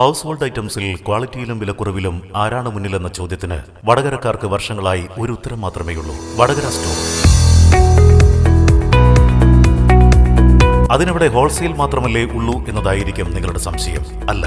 House hold ഐറ്റംസിൽ ക്വാളിറ്റിയിലും വിലക്കുറവിലും ആരാണ് മുന്നിലെന്ന ചോദ്യത്തിന് വടകരക്കാർക്ക് വർഷങ്ങളായി ഒരു ഉത്തരം മാത്രമേയുള്ളൂ: വടകര സ്റ്റോർ. അതിനവിടെ ഹോൾസെയിൽ മാത്രമല്ലേ ഉള്ളൂ എന്നതായിരിക്കും നിങ്ങളുടെ സംശയം. അല്ല.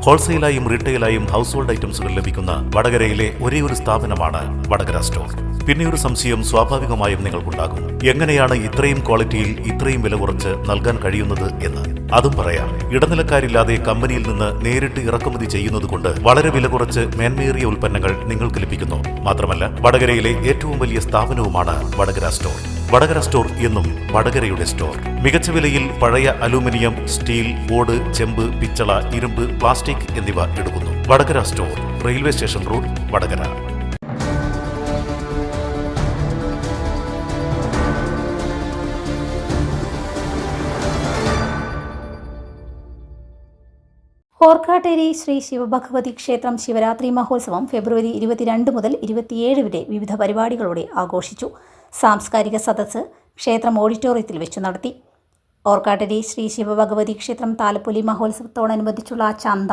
ഹോൾസെയിലായും റീറ്റെയിലായും ഹൗസ് ഹോൾഡ് ഐറ്റംസുകൾ ലഭിക്കുന്ന വടകരയിലെ ഒരേ ഒരു സ്ഥാപനമാണ് വടകര സ്റ്റോർ. പിന്നെ ഒരു സംശയം സ്വാഭാവികമായും നിങ്ങൾക്കുണ്ടാകും: എങ്ങനെയാണ് ഇത്രയും ക്വാളിറ്റിയിൽ ഇത്രയും വില കുറച്ച് നൽകാൻ കഴിയുന്നത് എന്ന്. അതും പറയാം. ഇടനിലക്കാരില്ലാതെ കമ്പനിയിൽ നിന്ന് നേരിട്ട് ഇറക്കുമതി ചെയ്യുന്നതുകൊണ്ട് വളരെ വില കുറച്ച് മേന്മയേറിയ ഉൽപ്പന്നങ്ങൾ നിങ്ങൾക്ക് ലഭിക്കുന്നു. മാത്രമല്ല, വടകരയിലെ ഏറ്റവും വലിയ സ്ഥാപനവുമാണ് വടകര സ്റ്റോർ. വടകര സ്റ്റോർ എന്നും വടകരയുടെ സ്റ്റോർ. മികച്ച വിലയിൽ പഴയ അലൂമിനിയം, സ്റ്റീൽ, ഓട്, ചെമ്പ്, പിച്ചള, ഇരുമ്പ്, പ്ലാസ്റ്റിക് എന്നിവ എടുക്കുന്നു. Vadakara store, railway station road, Vadakara. Orkkatteri Shri Shivabhagavathi ക്ഷേത്രം ശിവരാത്രി മഹോത്സവം ഫെബ്രുവരി 22 മുതൽ 27 വരെ വിവിധ പരിപാടികളോടെ ആഘോഷിച്ചു. സാംസ്കാരിക സദസ്സ് ക്ഷേത്രം ഓഡിറ്റോറിയത്തിൽ വെച്ചു നടത്തി. ഓർക്കാട്ടേരി ശ്രീ ശിവഭഗവതി ക്ഷേത്രം താലപ്പൊലി മഹോത്സവത്തോടനുബന്ധിച്ചുള്ള ചന്ത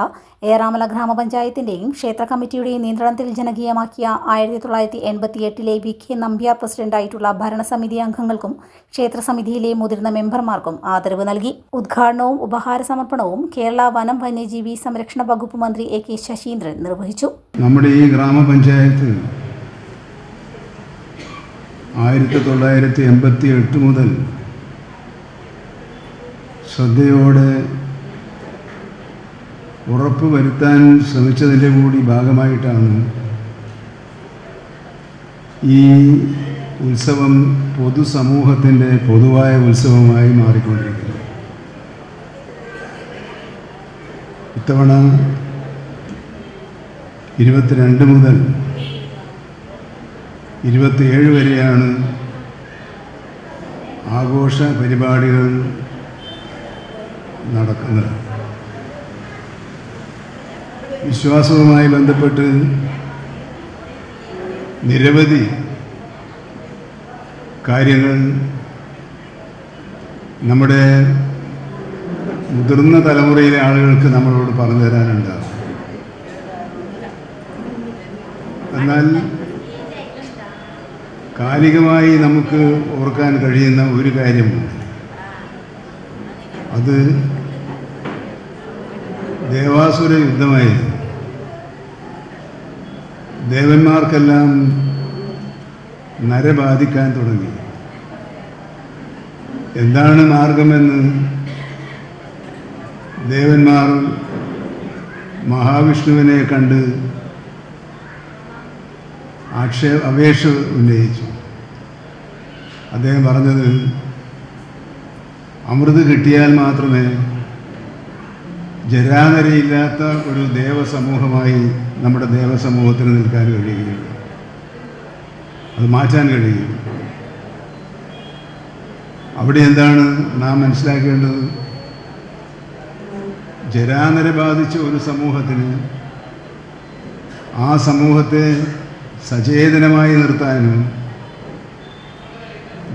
ഏറാമല ഗ്രാമപഞ്ചായത്തിന്റെയും ക്ഷേത്ര കമ്മിറ്റിയുടെയും നിയന്ത്രണത്തിൽ ജനകീയമാക്കിയ 1988 VK നമ്പ്യാർ പ്രസിഡന്റായിട്ടുള്ള ഭരണസമിതി അംഗങ്ങൾക്കും ക്ഷേത്രസമിതിയിലെ മുതിർന്ന മെമ്പർമാർക്കും ആദരവ് നൽകി. ഉദ്ഘാടനവും ഉപഹാര സമർപ്പണവും കേരള വനം വന്യജീവി സംരക്ഷണ വകുപ്പ് മന്ത്രി AK ശശീന്ദ്രൻ നിർവഹിച്ചു. നമ്മുടെ ഈ ഗ്രാമപഞ്ചായത്ത് 1988 മുതൽ ശ്രദ്ധയോടെ ഉറപ്പുവരുത്താൻ ശ്രമിച്ചതിൻ്റെ കൂടി ഭാഗമായിട്ടാണ് ഈ ഉത്സവം പൊതുസമൂഹത്തിൻ്റെ പൊതുവായ ഉത്സവമായി മാറിക്കൊണ്ടിരിക്കുന്നത്. ഇത്തവണ 22 മുതൽ 27 വരെയാണ് ആഘോഷ പരിപാടികൾ നടക്കുന്നത്. വിശ്വാസവുമായി ബന്ധപ്പെട്ട് നിരവധി കാര്യങ്ങൾ നമ്മുടെ മുതിർന്ന തലമുറയിലെ ആളുകൾക്ക് നമ്മളോട് പറഞ്ഞു തരാനുണ്ടാകും. എന്നാൽ കാലികമായി നമുക്ക് ഓർക്കാൻ കഴിയുന്ന ഒരു കാര്യമുണ്ട്. അത് ദേവാസുര യുദ്ധമായിരുന്നു. ദേവന്മാർക്കെല്ലാം നരബാധിക്കാൻ തുടങ്ങി. എന്താണ് മാർഗമെന്ന് ദേവന്മാർ മഹാവിഷ്ണുവിനെ കണ്ട് അപേക്ഷ ഉന്നയിച്ചു. അദ്ദേഹം പറഞ്ഞത്, അമൃത് കിട്ടിയാൽ മാത്രമേ ജരാനരയില്ലാത്ത ഒരു ദേവസമൂഹമായി നമ്മുടെ ദേവസമൂഹത്തിന് നിൽക്കാൻ കഴിയുകയുള്ളൂ. അത് മാറ്റാൻ കഴിയും. അവിടെ എന്താണ് നാം മനസ്സിലാക്കേണ്ടത്? ജരാനര ബാധിച്ച ഒരു സമൂഹത്തിന് ആ സമൂഹത്തെ സചേതനമായി നിർത്താനും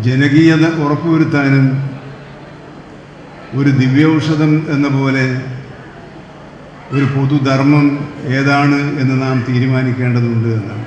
ജനകീയത ഉറപ്പുവരുത്താനും ഒരു ദിവ്യൌഷധം എന്ന പോലെ ഒരു പൊതുധർമ്മം ഏതാണ് എന്ന് നാം തീരുമാനിക്കേണ്ടതുണ്ട് എന്നാണ്.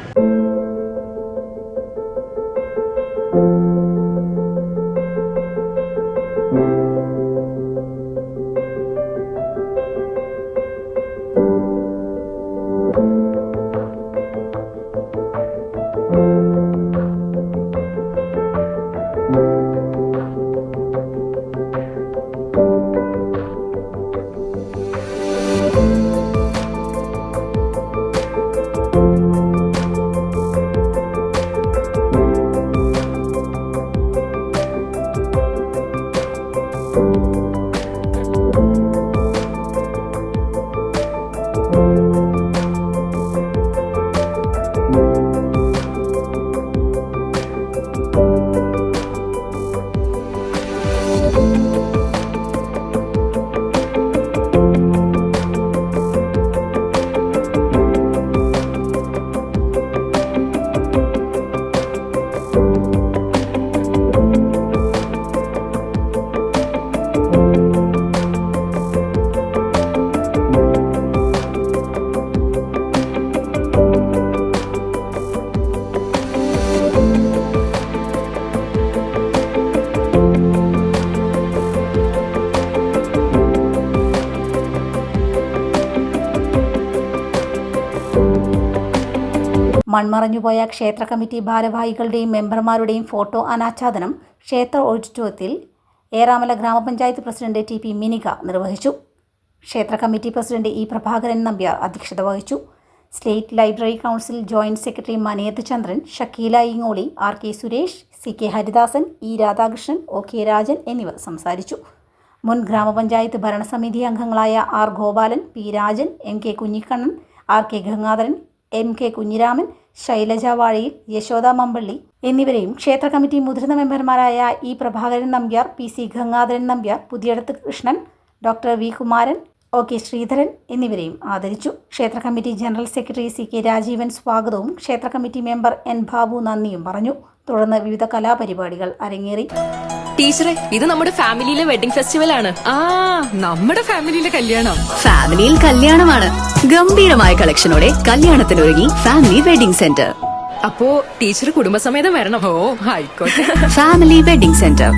മൺമറഞ്ഞുപോയ ക്ഷേത്ര കമ്മിറ്റി ഭാരവാഹികളുടെയും മെമ്പർമാരുടെയും ഫോട്ടോ അനാച്ഛാദനം ക്ഷേത്ര ഓഡിറ്റോറിയത്തിൽ ഏറാമല ഗ്രാമപഞ്ചായത്ത് പ്രസിഡന്റ് ടി പി മിനിക നിർവഹിച്ചു. ക്ഷേത്ര committee president E Prabhakaran Nambiar അധ്യക്ഷത വഹിച്ചു. State library council joint secretary Maneth Chandran, Shakeela Ingoli, R K Suresh, C K Haridasan, E Radhakrishnan, O K Rajan എന്നിവർ സംസാരിച്ചു. മുൻ ഗ്രാമപഞ്ചായത്ത് ഭരണസമിതി അംഗങ്ങളായ R Gopalan, P Rajan, M K Kunhikannan, R K Gangadharan, M K Kunhiraman, Shailaja Vazhayil, Yashoda Mampally എന്നിവരെയും ക്ഷേത്ര കമ്മിറ്റി മുതിർന്ന മെമ്പർമാരായ E Prabhakaran Nambiar, P C Gangadharan Nambiar, Puthiyadath Krishnan, doctor V Kumaran, O K Sreedharan എന്നിവരെയും ആദരിച്ചു. ക്ഷേത്ര committee general secretary C K Rajeevan സ്വാഗതവും ക്ഷേത്ര കമ്മിറ്റി മെമ്പർ എൻ ബാബു നന്ദിയും പറഞ്ഞു. തുടർന്ന് വിവിധ കലാപരിപാടികൾ അരങ്ങേറി. ടീച്ചറെ, ഇത് നമ്മുടെ ഫാമിലിയിലെ വെഡിങ് ഫെസ്റ്റിവൽ ആണ്. നമ്മുടെ ഫാമിലിയിലെ കല്യാണം. ഫാമിലിയിൽ കല്യാണമാണ്. ഗംഭീരമായ കളക്ഷനോടെ കല്യാണത്തിനൊരുങ്ങി ഫാമിലി വെഡിംഗ് സെന്റർ. അപ്പോ ടീച്ചർ കുടുംബസമേതം വരണം. ഓ, ആയിക്കോട്ടെ. Family wedding centre.